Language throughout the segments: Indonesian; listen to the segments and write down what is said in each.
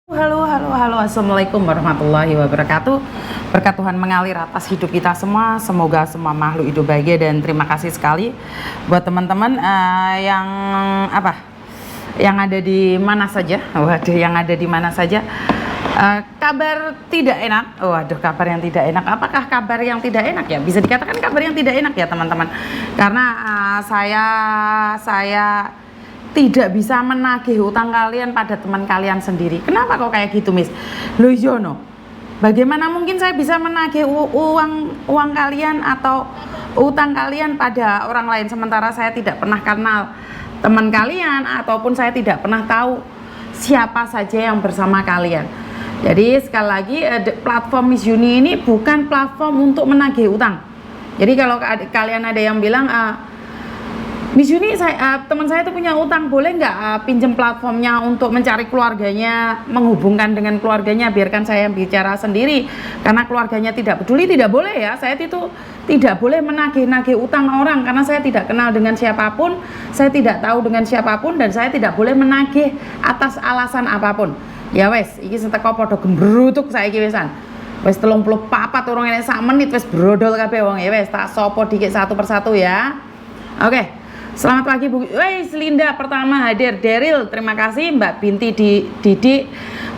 Halo, assalamualaikum warahmatullahi wabarakatuh. Berkat Tuhan mengalir atas hidup kita semua. Semoga semua makhluk hidup bahagia dan terima kasih sekali buat teman-teman yang ada di mana saja. Yang ada di mana saja. Kabar tidak enak. Kabar yang tidak enak. Apakah kabar yang tidak enak ya? Bisa dikatakan kabar yang tidak enak ya teman-teman. Karena saya tidak bisa menagih utang kalian pada teman kalian sendiri. Kenapa kok kayak gitu, Miss? Loh Yono, bagaimana mungkin saya bisa menagih uang kalian atau utang kalian pada orang lain sementara saya tidak pernah kenal teman kalian ataupun saya tidak pernah tahu siapa saja yang bersama kalian. Jadi sekali lagi platform Miss Yuni ini bukan platform untuk menagih utang. Jadi kalau kalian ada yang bilang Miss Yuni, teman saya itu punya utang, boleh nggak pinjem platformnya untuk mencari keluarganya, menghubungkan dengan keluarganya, biarkan saya bicara sendiri, karena keluarganya tidak peduli, tidak boleh ya, saya itu tidak boleh menagih-nagih utang orang, karena saya tidak kenal dengan siapapun, saya tidak tahu dengan siapapun, dan saya tidak boleh menagih atas alasan apapun. Ya wes, iki seteko podo gembrutuk saiki wesan. Wes 34 orang ini sak menit wes brodol kabeh wong ya wes, tak sopo dikit satu persatu ya. Oke. Selamat pagi Bu. Linda pertama hadir. Daryl, terima kasih. Mbak Binti Didik,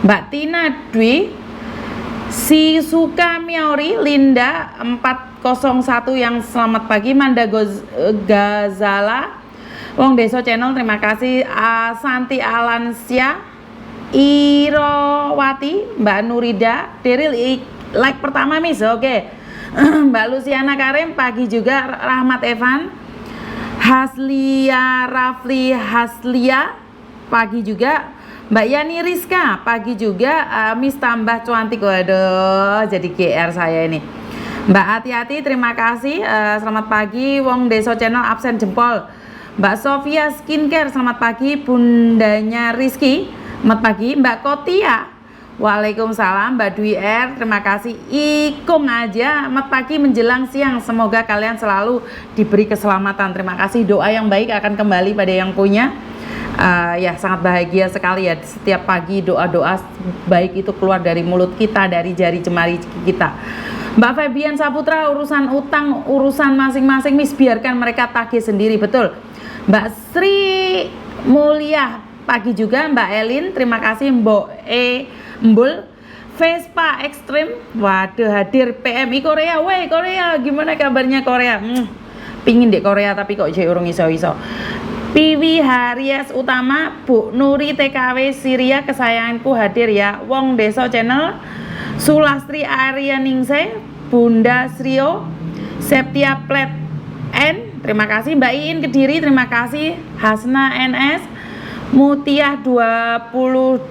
Mbak Tina Dwi, si Suka Miori, Linda 401 yang selamat pagi. Manda Gazala, Wong Deso Channel, terima kasih. Santi Alansia, Irowati, Mbak Nurida, Daryl like pertama Miss. Oke. Mbak Luciana Karim pagi juga. Rahmat Evan, Rafli Haslia pagi juga. Mbak Yani Rizka pagi juga. Miss tambah cantik. Waduh, jadi GR saya ini. Mbak Hati-Hati terima kasih. Selamat pagi. Wong Deso Channel absen jempol. Mbak Sofia Skincare selamat pagi. Bundanya Rizky selamat pagi. Mbak Kotia Waalaikumsalam. Mbak Dwi R terima kasih. Ikung aja selamat pagi menjelang siang, semoga kalian selalu diberi keselamatan. Terima kasih, doa yang baik akan kembali pada yang punya. Ya sangat bahagia sekali ya, setiap pagi doa-doa baik itu keluar dari mulut kita, dari jari jemari kita. Mbak Febian Saputra, urusan utang urusan masing-masing Miss, biarkan mereka tagih sendiri. Betul. Mbak Sri Mulia pagi juga. Mbak Elin terima kasih. Mbok Mbul Vespa Ekstrim, waduh hadir. PMI Korea, weh Korea, gimana kabarnya Korea? Pingin deh Korea tapi kok jadi urung iso-iso. Piwi Haryas Utama, Bu Nuri TKW Syria kesayanganku hadir ya. Wong Deso Channel, Sulastri Aryaningse, Bunda Srio, Septia Plet N, terima kasih. Mbak Iin Kediri, terima kasih. Hasna NS, Mutiah 2021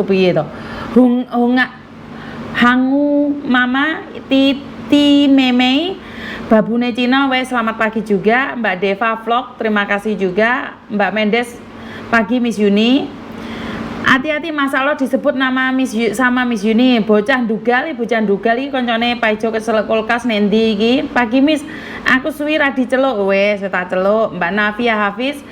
piye to? Hangu Mama, Titi Meme, Babune Cina, wes selamat pagi juga. Mbak Deva Vlog, terima kasih juga. Mbak Mendes pagi Miss Yuni. Hati-hati masalah disebut nama Miss Yuni. Bocah ndugal iki koncone paijo keselek kulkas nendi iki. Pagi Miss, aku suwi ra diceluk. Wes tak celuk. Mbak Navia Hafiz,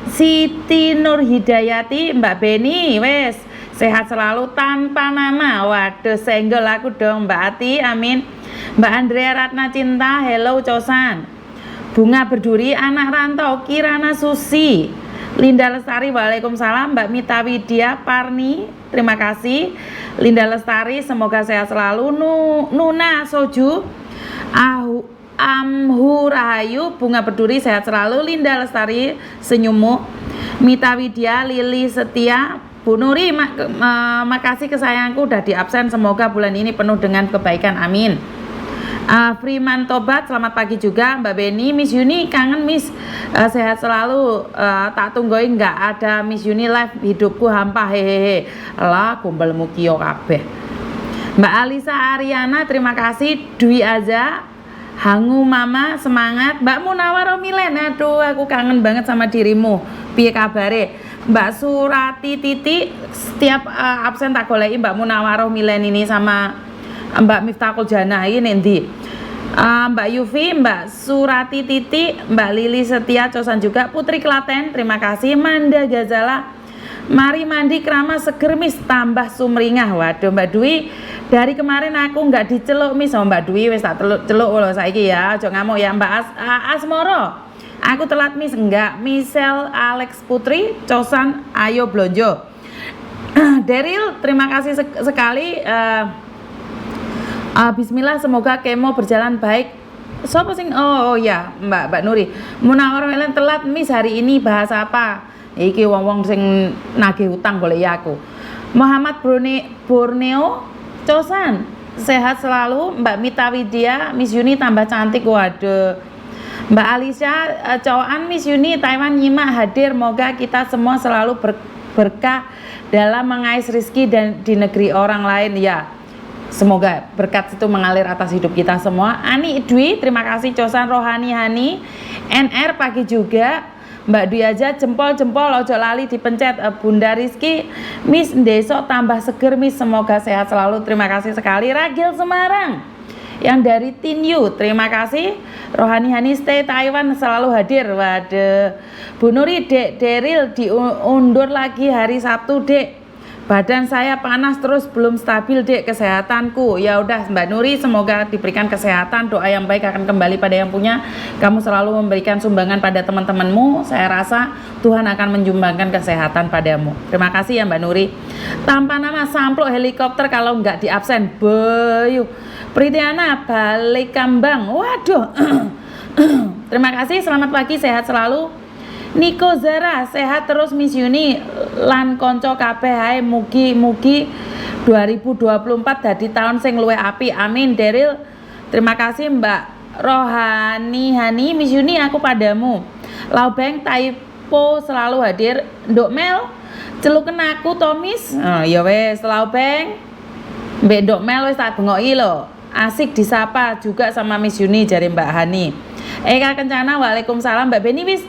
Siti Nur Hidayati, Mbak Beni, wes sehat selalu tanpa nama. Waduh, senggol aku dong Mbak Ati, amin. Mbak Andrea Ratna Cinta, hello Cosan. Bunga Berduri, anak rantau, Kirana Susi, Linda Lestari, waalaikumsalam. Mbak Mita Widya Parni, terima kasih. Linda Lestari, semoga sehat selalu. Nuna Soju, Amhu Rahayu, Bunga Berduri, sehat selalu. Linda Lestari, senyummu. Mita Widya, Lili Setia, Bu Nuri, makasih kesayanganku udah di absen, semoga bulan ini penuh dengan kebaikan, amin. Freeman Tobat, selamat pagi juga. Mbak Beni, Miss Yuni kangen Miss, sehat selalu. Tak tungguin nggak ada Miss Yuni live, hidupku hampa hehehe. Lah kumpul mukio kabeh. Mbak Alisa Ariana, terima kasih. Dwi Aza, Hangu Mama, semangat. Mbak Munawaro Milen, aduh aku kangen banget sama dirimu, piye kabare? Mbak Surati Titi, setiap absen tak goleki Mbak Munawaro Milen ini sama Mbak Miftahul Jana ini nanti. Mbak Yufi, Mbak Surati Titi, Mbak Lili Setia Cosan juga, Putri Klaten, terima kasih. Manda Gazala, mari mandi keramas seger Miss, tambah sumringah. Waduh Mbak Dwi, dari kemarin aku nggak diceluk Miss sama Mbak Dwi, wes tak celuk loh saiki ya, ojo ngamuk ya Mbak Asmoro. Aku telat Miss, enggak. Michelle Alex Putri Cosan, ayo blonjo. Daryl, terima kasih sekali. Bismillah, semoga kemo berjalan baik. Sopo sing oh ya Mbak Nuri. Munawar Melen telat Miss, hari ini bahas apa? Iki wong-wong sing nagih utang golek ya aku. Muhammad Borneo Cosan, sehat selalu. Mbak Mita Widya, Miss Yuni tambah cantik. Waduh. Mbak Alicia cowokan Miss Yuni Taiwan nyimak hadir. Moga kita semua selalu berkah dalam mengais rezeki dan di negeri orang lain ya. Semoga berkat itu mengalir atas hidup kita semua. Ani Dwi, terima kasih. Cosan Rohani Hani, NR pagi juga. Mbak Dwi aja jempol-jempol, ojo lali dipencet. Bunda Rizky, Miss Deso tambah seger Miss, semoga sehat selalu. Terima kasih sekali. Ragil Semarang yang dari Tinyu, terima kasih. Rohani Hani stay Taiwan selalu hadir. Waduh. Bu Nuri, Dek Deril diundur lagi hari Sabtu Dek. Badan saya panas terus, belum stabil Dek kesehatanku. Ya udah Mbak Nuri, semoga diberikan kesehatan, doa yang baik akan kembali pada yang punya. Kamu selalu memberikan sumbangan pada teman-temanmu, saya rasa Tuhan akan menyumbangkan kesehatan padamu. Terima kasih ya Mbak Nuri. Tanpa nama samplok helikopter kalau nggak diabsen. Bayu Pritiana balik kambang. Waduh. Terima kasih, selamat pagi, sehat selalu. Niko Zara, sehat terus Miss Yuni lan konco kabeh hae, mugi 2024 dadi tahun sing luwih apik. Amin. Daryl, terima kasih. Mbak Rohani Hani, Miss Yuni aku padamu. Laubeng Taipo selalu hadir. Nduk Mel, celuken aku to Miss. Oh ya wes Laubeng. Mbak Nduk Mel wis tak bengoki lho. Asik disapa juga sama Miss Yuni jari Mbak Hani. Eka Kencana, waalaikumsalam. Mbak Beni wis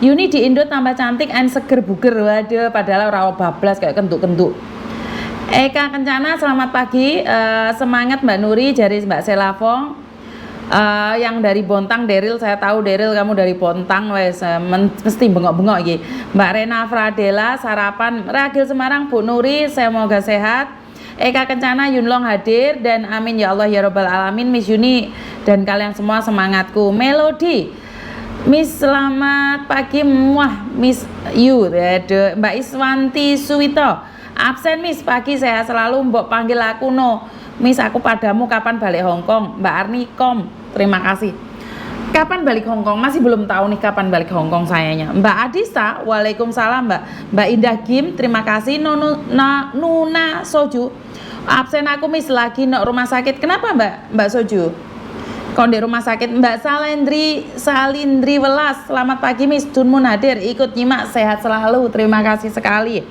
Yuni di Indo tambah cantik and seger buger. Waduh, padahal rawa bablas kayak kentuk-kentuk. Eka Kencana, selamat pagi. Semangat Mbak Nuri, jari Mbak Selafong. Yang dari Bontang, Daryl, saya tahu Daryl kamu dari Bontang, wes mesti bengok-bengok iki. Mbak Rena Fradela, sarapan. Ragil Semarang, Bu Nuri, semoga sehat. Eka Kencana, Yunlong hadir dan amin ya Allah ya Rabbal Alamin. Miss Yuni dan kalian semua semangatku. Melody, Miss selamat pagi, muah Miss Yu. Mbak Iswanti Suwito, absen Miss, pagi sehat selalu. Mbok panggil aku no Miss, aku padamu kapan balik Hongkong. Mbak Arni Kom, terima kasih. Kapan balik Hongkong? Masih belum tahu nih kapan balik Hongkong sayanya. Mbak Adista, waalaikumsalam Mbak. Mbak Indah Kim, terima kasih. Nuna Soju, absen aku Miss, lagi no rumah sakit. Kenapa Mbak Soju? Kok di rumah sakit? Mbak Salindri Welas, selamat pagi Miss. Dunmun hadir, ikut nyimak, sehat selalu. Terima kasih sekali.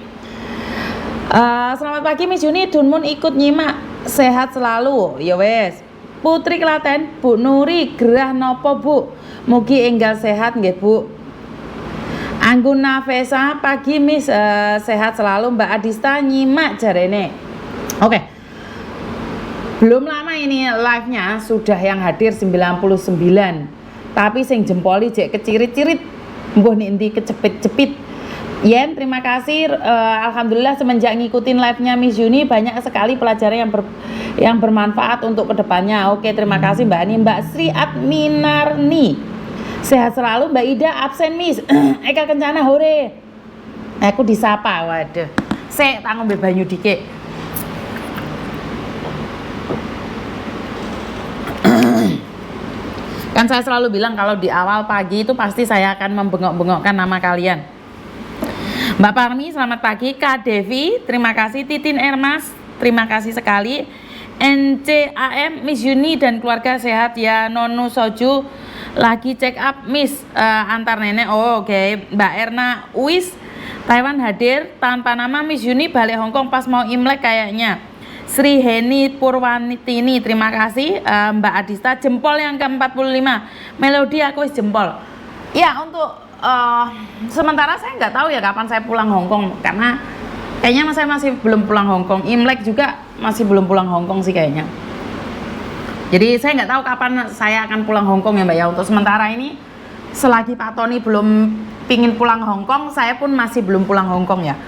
Selamat pagi Miss Yuni, Dunmun ikut nyimak, sehat selalu. Ya wes. Putri Klaten, Bu Nuri, gerah nopo Bu? Mugi enggal sehat nggih Bu. Anggun Nafesa, pagi Miss, sehat selalu. Mbak Adista nyimak jarene. Oke. Belum lama ini live-nya sudah yang hadir 99. Tapi sing jempoli jek kecirit-cirit, mbuh ninti kecepit-cepit. Yen, terima kasih. Alhamdulillah semenjak ngikutin live-nya Miss Yuni banyak sekali pelajaran yang bermanfaat untuk kedepannya. Oke, terima kasih Mbak Ani. Mbak Sri Adminarni, sehat selalu. Mbak Ida absen Miss. Eka Kencana, hore. Aku disapa, waduh. Sek tak ngombe banyu dikit. Kan saya selalu bilang kalau di awal pagi itu pasti saya akan membengok-bengokkan nama kalian. Mbak Parmi, selamat pagi. Kak Devi, terima kasih. Titin Ermas, terima kasih sekali. NCAM, Miss Yuni dan keluarga sehat ya. Nonu Soju lagi check up Miss, antar nenek. Oh oke. Mbak Erna Uis, Taiwan hadir tanpa nama. Miss Yuni balik Hongkong pas mau Imlek kayaknya. Sri Heni Purwanitini, terima kasih. Mbak Adista, jempol yang ke-45. Melodi aku wis jempol. Ya untuk sementara saya nggak tahu ya kapan saya pulang Hongkong, karena kayaknya saya masih belum pulang Hongkong. Imlek juga masih belum pulang Hongkong sih kayaknya. Jadi saya nggak tahu kapan saya akan pulang Hong Kong ya Mbak ya. Untuk sementara ini, selagi Pak Tony belum pingin pulang Hong Kong, saya pun masih belum pulang Hong Kong ya.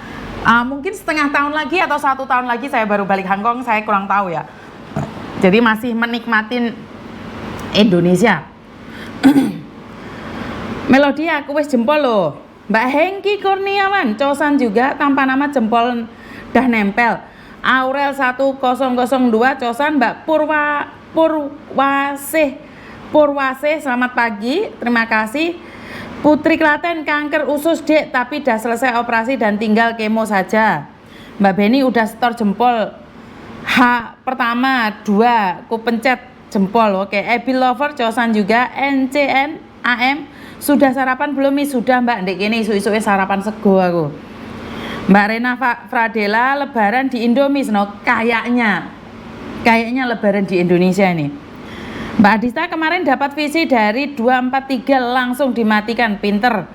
Mungkin setengah tahun lagi atau 1 tahun lagi saya baru balik Hong Kong, saya kurang tahu ya. Jadi masih menikmatin Indonesia. Melodi aku wis jempol loh. Mbak Hengki Kurniawan, cosan juga tanpa nama jempol dah nempel. Aurel 1002 cosan Mbak Purwasih, selamat pagi, terima kasih. Putri Klaten, kanker usus dek, tapi dah selesai operasi dan tinggal kemo saja. Mbak Beni udah setor jempol H pertama 2, ku pencet jempol. Oke, Ebi Lover cosan juga. NCN AM, sudah sarapan belum nih? Sudah Mbak, ndek ini isu-isu sarapan sego aku. Mbak Rena Fradela, lebaran di Indomie, no? Kayaknya lebaran di Indonesia ini. Mbak Adista kemarin dapat visi dari 243 langsung dimatikan, pinter.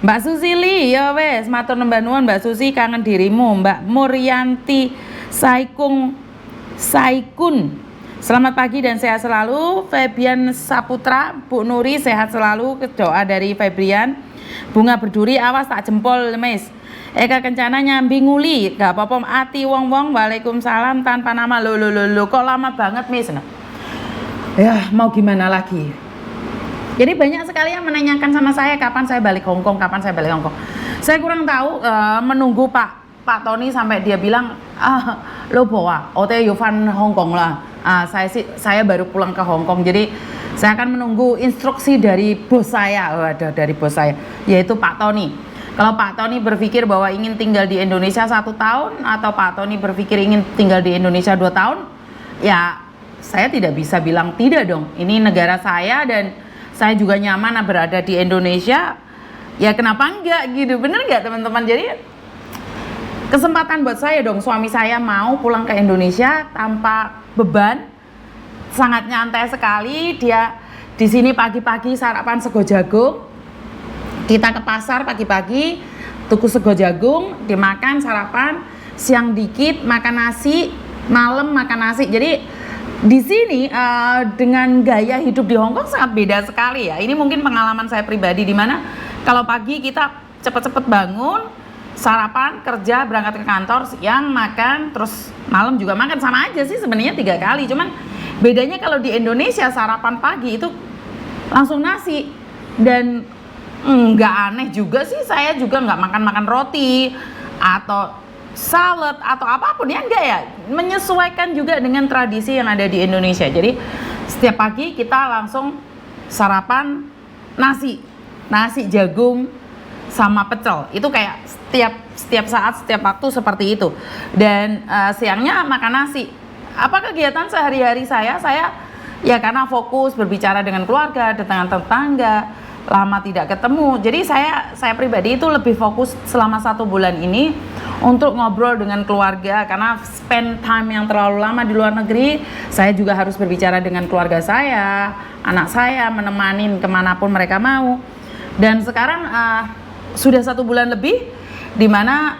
Mbak Susili, ya wes, matur nembah nuwun Mbak Susi, kangen dirimu. Mbak Muryanti Saikun, selamat pagi dan sehat selalu. Febian Saputra, Bu Nuri sehat selalu, doa dari Febrian. Bunga berduri, awas tak jempol mes. Eka Kencana nyambi nguli, gak apa-apa. Ati wong-wong, waalaikumsalam tanpa nama. Lo kok lama banget mes. Ya mau gimana lagi. Jadi banyak sekali yang menanyakan sama saya kapan saya balik Hong Kong. Saya kurang tahu, menunggu Pak Tony sampai dia bilang lo bawa ote Yovan Hong Kong lah. Saya baru pulang ke Hong Kong. Jadi saya akan menunggu instruksi dari bos saya, yaitu Pak Tony. Kalau Pak Tony berpikir bahwa ingin tinggal di Indonesia 1 tahun, atau Pak Tony berpikir ingin tinggal di Indonesia 2 tahun, ya saya tidak bisa bilang tidak dong. Ini negara saya dan saya juga nyaman berada di Indonesia. Ya kenapa enggak gitu, bener nggak teman-teman? Jadi kesempatan buat saya dong. Suami saya mau pulang ke Indonesia tanpa beban, sangat nyantai sekali. Dia di sini pagi-pagi sarapan sego jagung. Kita ke pasar pagi-pagi, tuku sego jagung, dimakan sarapan, siang dikit makan nasi, malam makan nasi. Jadi di sini dengan gaya hidup di Hong Kong sangat beda sekali ya. Ini mungkin pengalaman saya pribadi, di mana kalau pagi kita cepet-cepet bangun, sarapan, kerja, berangkat ke kantor, siang makan, terus malam juga makan, sama aja sih sebenarnya 3 kali. Cuman bedanya kalau di Indonesia sarapan pagi itu langsung nasi, dan nggak aneh juga sih, saya juga nggak makan roti atau salad atau apapun ya, enggak ya, menyesuaikan juga dengan tradisi yang ada di Indonesia. Jadi setiap pagi kita langsung sarapan nasi jagung sama pecel, itu kayak setiap saat, setiap waktu seperti itu. Dan siangnya makan nasi. Apa kegiatan sehari-hari saya ya karena fokus berbicara dengan keluarga, dengan tetangga, lama tidak ketemu. Jadi saya pribadi itu lebih fokus selama 1 bulan ini untuk ngobrol dengan keluarga, karena spend time yang terlalu lama di luar negeri, saya juga harus berbicara dengan keluarga saya, anak saya, menemani kemanapun mereka mau. Dan sekarang sudah 1 bulan lebih, di mana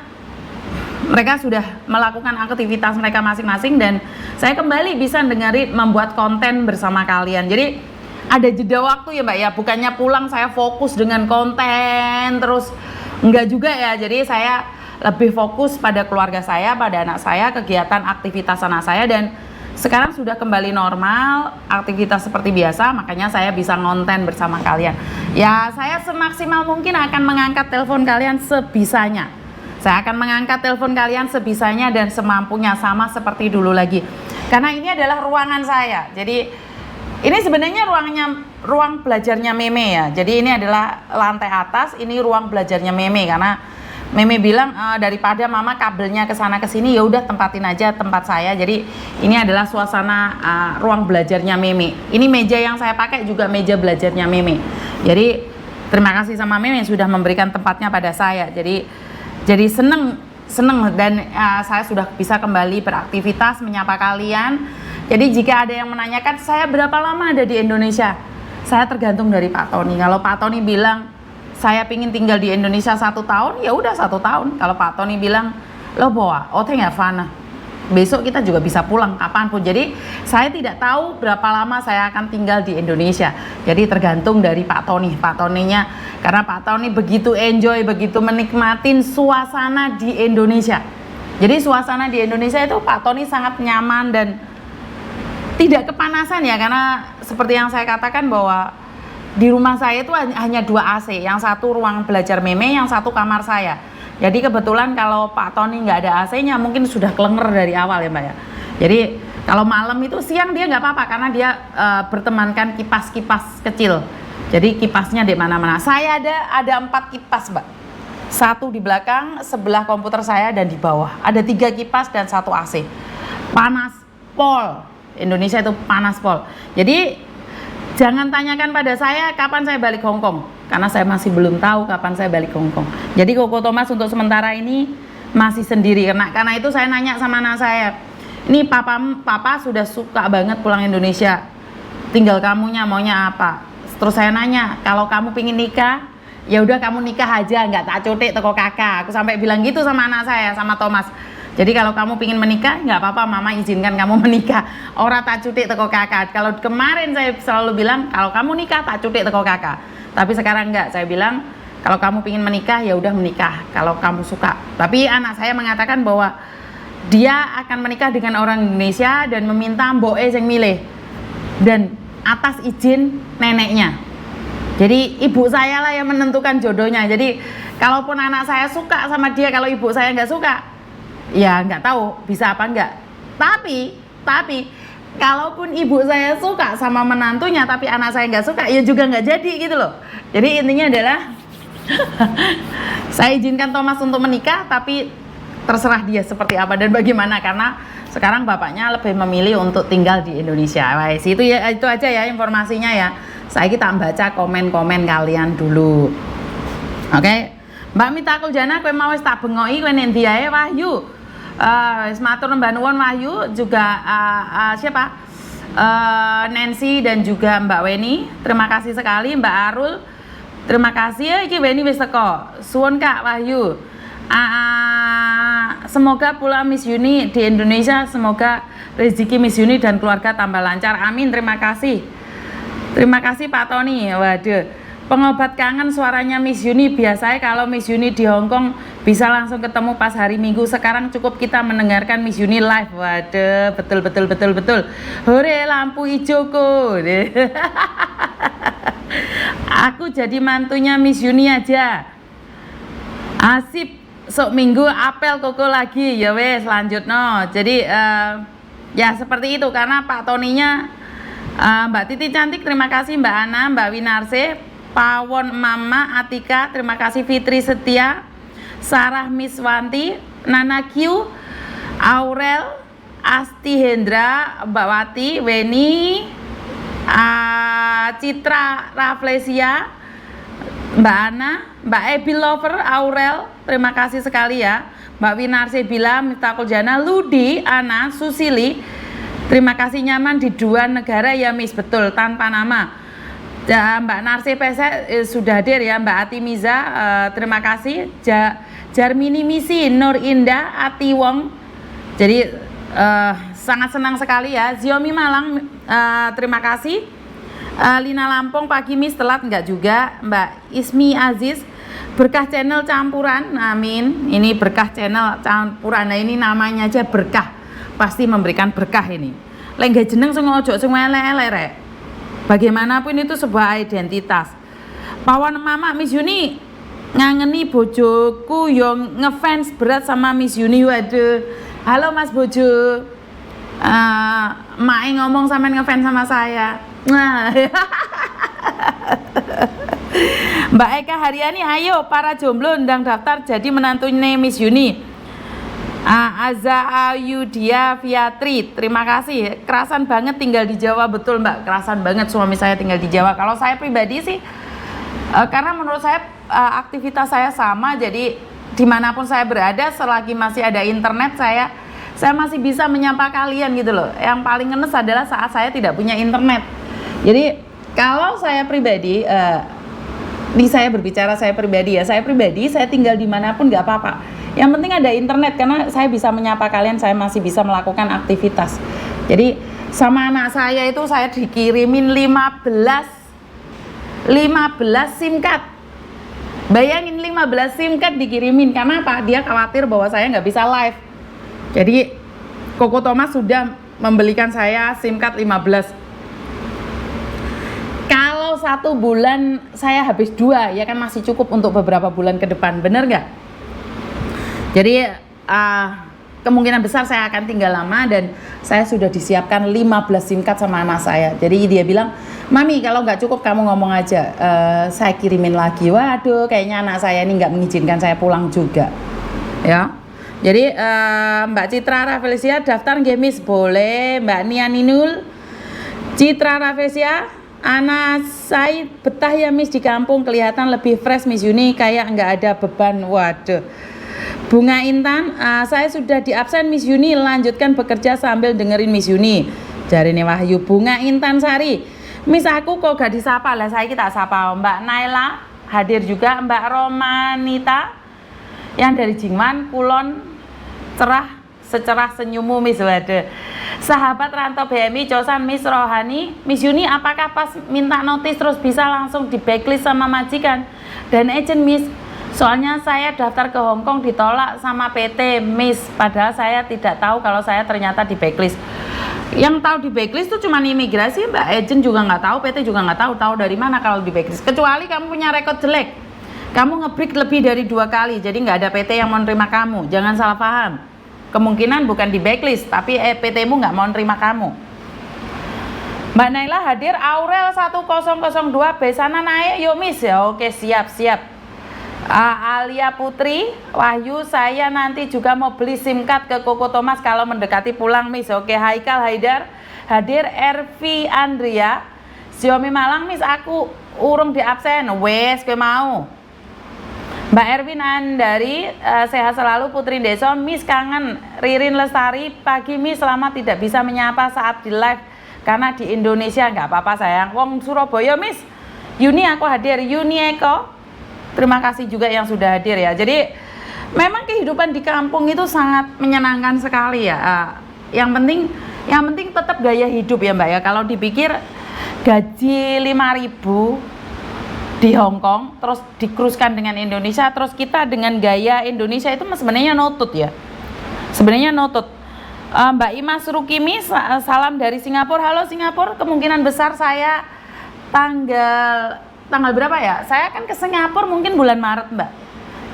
mereka sudah melakukan aktivitas mereka masing-masing, dan saya kembali bisa dengerin membuat konten bersama kalian. Jadi ada jeda waktu ya Mbak ya, bukannya pulang saya fokus dengan konten terus, enggak juga ya. Jadi saya lebih fokus pada keluarga saya, pada anak saya, kegiatan aktivitas anak saya, dan sekarang sudah kembali normal, aktivitas seperti biasa, makanya saya bisa ngonten bersama kalian. Ya saya semaksimal mungkin akan mengangkat telepon kalian sebisanya. Saya akan mengangkat telepon kalian sebisanya dan semampunya, sama seperti dulu lagi. Karena ini adalah ruangan saya. Jadi ini sebenarnya ruang belajarnya Meme ya. Jadi ini adalah lantai atas, ini ruang belajarnya Meme, karena Meme bilang daripada mama kabelnya ke sana ke sini, ya udah tempatin aja tempat saya. Jadi ini adalah suasana ruang belajarnya Meme. Ini meja yang saya pakai juga meja belajarnya Meme. Jadi terima kasih sama Meme yang sudah memberikan tempatnya pada saya. Jadi seneng dan saya sudah bisa kembali beraktivitas, menyapa kalian. Jadi jika ada yang menanyakan saya berapa lama ada di Indonesia, saya tergantung dari Pak Tony. Kalau Pak Tony bilang saya pingin tinggal di Indonesia 1 tahun, ya udah 1 tahun. Kalau Pak Tony bilang lo bawa ote nggak fana, besok kita juga bisa pulang kapanpun. Jadi saya tidak tahu berapa lama saya akan tinggal di Indonesia. Jadi tergantung dari Pak Tony. Pak Tonynya, karena Pak Tony begitu enjoy, begitu menikmatin suasana di Indonesia. Jadi suasana di Indonesia itu Pak Tony sangat nyaman dan tidak kepanasan ya, karena seperti yang saya katakan bahwa di rumah saya itu hanya 2 AC, yang satu ruang belajar Meme, yang satu kamar saya. Jadi kebetulan kalau Pak Tony nggak ada AC-nya mungkin sudah kelenger dari awal ya Mbak ya. Jadi kalau malam itu, siang dia nggak apa-apa karena dia bertemankan kipas-kipas kecil. Jadi kipasnya di mana-mana. Saya ada 4 kipas Mbak. 1 di belakang sebelah komputer saya dan di bawah. Ada 3 kipas dan 1 AC. Panas pol. Indonesia itu panas pol. Jadi jangan tanyakan pada saya kapan saya balik Hong Kong, karena saya masih belum tahu kapan saya balik Hong Kong. Jadi Koko Thomas untuk sementara ini masih sendiri, karena itu saya nanya sama anak saya, ini papa sudah suka banget pulang Indonesia, tinggal kamunya maunya apa? Terus saya nanya, kalau kamu pingin nikah, ya udah kamu nikah aja, nggak tak cutik teko kakak. Aku sampai bilang gitu sama anak saya, sama Thomas. Jadi kalau kamu pingin menikah, nggak apa-apa, mama izinkan kamu menikah. Ora tak cutik teko kakak. Kalau kemarin saya selalu bilang, kalau kamu nikah tak cutik teko kakak. Tapi sekarang enggak, saya bilang kalau kamu pingin menikah ya udah menikah. Kalau kamu suka. Tapi anak saya mengatakan bahwa dia akan menikah dengan orang Indonesia dan meminta mboke yang milih dan atas izin neneknya. Jadi ibu saya lah yang menentukan jodohnya. Jadi kalaupun anak saya suka sama dia, kalau ibu saya nggak suka, ya nggak tahu bisa apa enggak. Tapi kalaupun ibu saya suka sama menantunya tapi anak saya nggak suka, ya juga nggak jadi gitu loh. Jadi intinya adalah saya izinkan Thomas untuk menikah, tapi terserah dia seperti apa dan bagaimana, karena sekarang bapaknya lebih memilih untuk tinggal di Indonesia. Wais, itu aja ya informasinya ya. Saya kita baca komen-komen kalian dulu. Oke. Mbak Mita Kuljana, kowe mau wis tak bengoki kowe nek ndi ae Wahyu. Wis matur mbak nuwun Wahyu, juga siapa? Nancy dan juga Mbak Weni. Terima kasih sekali Mbak Arul. Terima kasih ya, iki Weni wis teko. Suwun Kak Wahyu. Semoga pula Miss Yuni di Indonesia, semoga rezeki Miss Yuni dan keluarga tambah lancar. Amin. Terima kasih. Terima kasih Pak Tony. Waduh, pengobat kangen suaranya Miss Yuni. Biasanya kalau Miss Yuni di Hong Kong bisa langsung ketemu pas hari Minggu. Sekarang cukup kita mendengarkan Miss Yuni live. Waduh, betul. Hore lampu hijauku. Aku jadi mantunya Miss Yuni aja. Asip, sok minggu apel koko lagi. Ya wes, lanjut no. Jadi ya seperti itu, karena Pak Toninya Mbak Titi Cantik, terima kasih Mbak Ana, Mbak Winarse, Pawon Mama Atika, terima kasih Fitri Setia, Sarah Miswanti, Nana Q, Aurel, Asti Hendra, Mbak Wati, Weni, Citra Raflesia, Mbak Ana, Mbak Ebi Lover, Aurel, terima kasih sekali ya. Mbak Winarse Bila, Mita Kuljana, Ludi, Ana, Susili, terima kasih nyaman di 2 negara ya Miss, betul, tanpa nama. Ya, Mbak Narsi Pesek sudah hadir ya. Mbak Ati Miza, terima kasih. Jarmini Misi, Nur Indah, Ati Wong. Jadi sangat senang sekali ya. Ziomi Malang, terima kasih. Lina Lampung, pagi Miss, telat enggak juga. Mbak Ismi Aziz, berkah channel campuran, amin. Ini berkah channel campuran. Nah ini namanya aja berkah, pasti memberikan berkah ini. Lengge jeneng sing ojo sing elek-elek rek. Bagaimanapun itu sebuah identitas. Pawon Mama Miss Yuni ngangeni bojoku yang ngefans berat sama Miss Yuni. Waduh. Halo Mas Bojo. Mae ngomong sampean ngefans sama saya. Nah. Mbak Eka Haryani, ayo para jomblo ndang daftar jadi menantunya Miss Yuni. Aza Ayudia Fiatri, terima kasih. Kerasan banget tinggal di Jawa, betul Mbak, kerasan banget suami saya tinggal di Jawa. Kalau saya pribadi sih, karena menurut saya aktivitas saya sama, jadi dimanapun saya berada, selagi masih ada internet, saya masih bisa menyapa kalian gitu loh. Yang paling ngenes adalah saat saya tidak punya internet. Jadi kalau saya pribadi Ini saya berbicara saya pribadi ya. Saya pribadi, saya tinggal dimanapun nggak apa-apa. Yang penting ada internet, karena saya bisa menyapa kalian, saya masih bisa melakukan aktivitas. Jadi sama anak saya itu saya dikirimin 15 SIM card. Bayangin 15 SIM card dikirimin. Karena apa? Dia khawatir bahwa saya nggak bisa live. Jadi Koko Thomas sudah membelikan saya SIM card 15. Kalau 1 bulan saya habis 2, ya kan masih cukup untuk beberapa bulan ke depan, bener nggak? Jadi kemungkinan besar saya akan tinggal lama, dan saya sudah disiapkan 15 SIM card sama anak saya. Jadi dia bilang, Mami kalau nggak cukup kamu ngomong aja, saya kirimin lagi. Waduh, kayaknya anak saya ini nggak mengizinkan saya pulang juga, ya. Jadi Mbak Citra Rafflesia daftar Gemis boleh, Mbak Nia Ninul, Citra Rafflesia. Anak saya betah ya Miss di kampung, kelihatan lebih fresh Miss Yuni, kayak nggak ada beban. Waduh. Bunga Intan, saya sudah di absen Miss Yuni, lanjutkan bekerja sambil dengerin Miss Yuni. Jarine Wahyu. Bunga Intan Sari, Miss aku kok gak disapa lah, saya kita sapa. Mbak Naila hadir juga, Mbak Romanita yang dari Jingwan Kulon, cerah secerah senyummu Miss. Waduh. Sahabat rantau BMI Cosan Miss Rohani, Miss Yuni apakah pas minta notis terus bisa langsung di backlist sama majikan dan agent Miss? Soalnya saya daftar ke Hong Kong ditolak sama PT Miss, padahal saya tidak tahu kalau saya ternyata di backlist. Yang tahu di backlist itu cuma imigrasi, Mbak. Agent juga nggak tahu, PT juga nggak tahu. Tahu dari mana kalau di backlist? Kecuali kamu punya rekod jelek, kamu nge-break lebih dari 2 kali, jadi nggak ada PT yang mau nerima kamu. Jangan salah paham. Kemungkinan bukan di backlist, tapi PT-mu nggak mau nerima kamu. Mbak Naila hadir. Aurel 1002 Besana naik yuk Miss ya. Oke, siap. Alia Putri Wahyu, saya nanti juga mau beli SIM card ke Koko Thomas kalau mendekati pulang Miss. Oke, Haikal Haidar hadir. Ervi Andrea Xiaomi Malang Miss, aku urung di absen. Wes kowe mau. Mbak Erwin Andari, sehat selalu Putri Deso. Miss kangen. Ririn Lestari, pagi Miss, selamat tidak bisa menyapa saat di live karena di Indonesia. Nggak apa-apa sayang, wong Surabaya Miss. Yuni aku hadir. Yuni Eko, terima kasih juga yang sudah hadir ya. Jadi memang kehidupan di kampung itu sangat menyenangkan sekali ya. Yang penting tetap gaya hidup ya Mbak ya. Kalau dipikir gaji 5.000 di Hong Kong, terus dikruskan dengan Indonesia, terus kita dengan gaya Indonesia itu sebenarnya notut ya. Sebenarnya notut. Mbak Imas Rukimi, salam dari Singapura. Halo Singapura, kemungkinan besar saya tanggal berapa ya? Saya akan ke Singapura mungkin bulan Maret Mbak.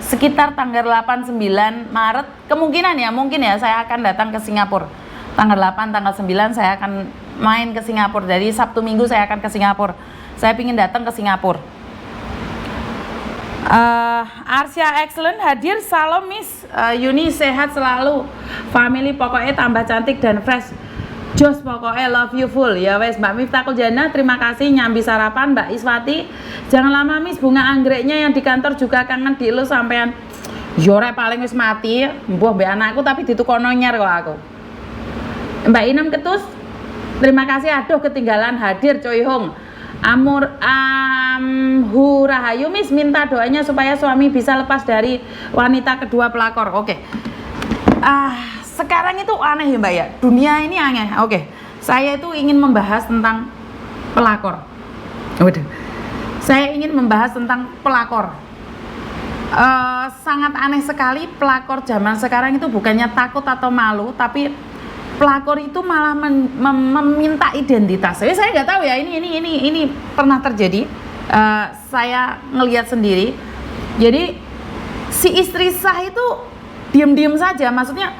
Sekitar tanggal 8-9 Maret, kemungkinan ya, mungkin ya saya akan datang ke Singapura. Tanggal 8, tanggal 9 saya akan main ke Singapura. Jadi Sabtu Minggu saya akan ke Singapura. Saya ingin datang ke Singapura. Arsya Excellent hadir. Salam Miss Yuni, sehat selalu, family pokoknya tambah cantik dan fresh. Jos pokoknya love you full ya wes. Mbak Miftahul Jana, terima kasih nyambi sarapan. Mbak Iswati, jangan lama Miss, bunga anggreknya yang di kantor juga kangen di lu sampean. Jorek paling wis mati mbuh mbak anakku, tapi ditukono nyer kok aku. Mbak Inem Ketus, terima kasih. Aduh ketinggalan hadir Choi Hong. Rahayu Miss, minta doanya supaya suami bisa lepas dari wanita kedua pelakor. Oke. Sekarang itu aneh ya Mbak ya. Dunia ini aneh. Oke. Saya itu ingin membahas tentang pelakor. Waduh. Saya ingin membahas tentang pelakor. Sangat aneh sekali pelakor zaman sekarang itu bukannya takut atau malu, tapi pelakor itu malah meminta identitas. Saya nggak tahu ya, ini pernah terjadi. Saya ngelihat sendiri. Jadi si istri sah itu diem-diem saja, maksudnya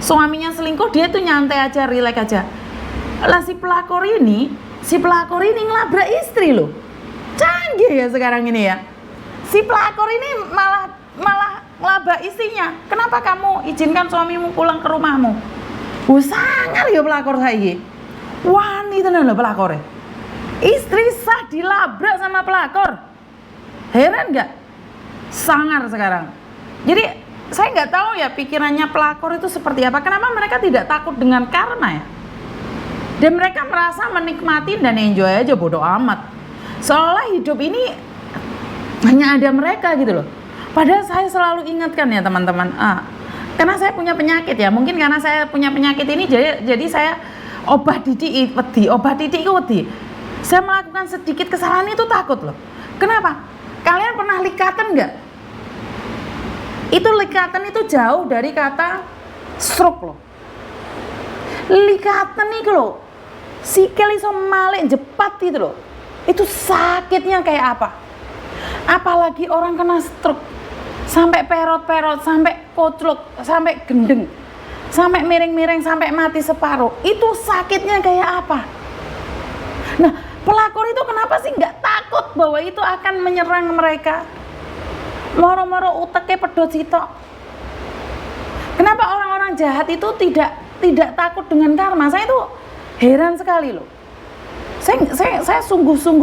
suaminya selingkuh dia tuh nyantai aja, rileks aja. Lah si pelakor ini ngelabrak istri loh. Canggih ya sekarang ini ya. Si pelakor ini malah ngelabrak istrinya. Kenapa kamu izinkan suamimu pulang ke rumahmu? Sangar ya pelakor saya. Wani tenan lho pelakor. Istri sah dilabrak sama pelakor. Heran nggak? Sangar sekarang. Jadi saya nggak tahu ya pikirannya pelakor itu seperti apa. Kenapa mereka tidak takut dengan karma ya? Dan mereka merasa menikmati dan enjoy aja, bodoh amat. Seolah hidup ini hanya ada mereka gitu loh. Padahal saya selalu ingatkan ya teman-teman, karena saya punya penyakit ya, mungkin karena saya punya penyakit ini jadi saya obah didik itu wedi. Saya melakukan sedikit kesalahan itu takut loh. Kenapa? Kalian pernah likatan nggak? Itu likatan itu jauh dari kata stroke loh. Likatan itu loh, sikil iso malik jepat itu loh. Itu sakitnya kayak apa? Apalagi orang kena stroke, sampai perot-perot, sampai koclok, sampai gendeng, sampai miring-miring, sampai mati separuh. Itu sakitnya kayak apa? Nah, pelakor itu kenapa sih nggak takut bahwa itu akan menyerang mereka? Moro-moro uteknya pedot sitok. Kenapa orang-orang jahat itu tidak takut dengan karma? Saya itu heran sekali loh. Saya sungguh-sungguh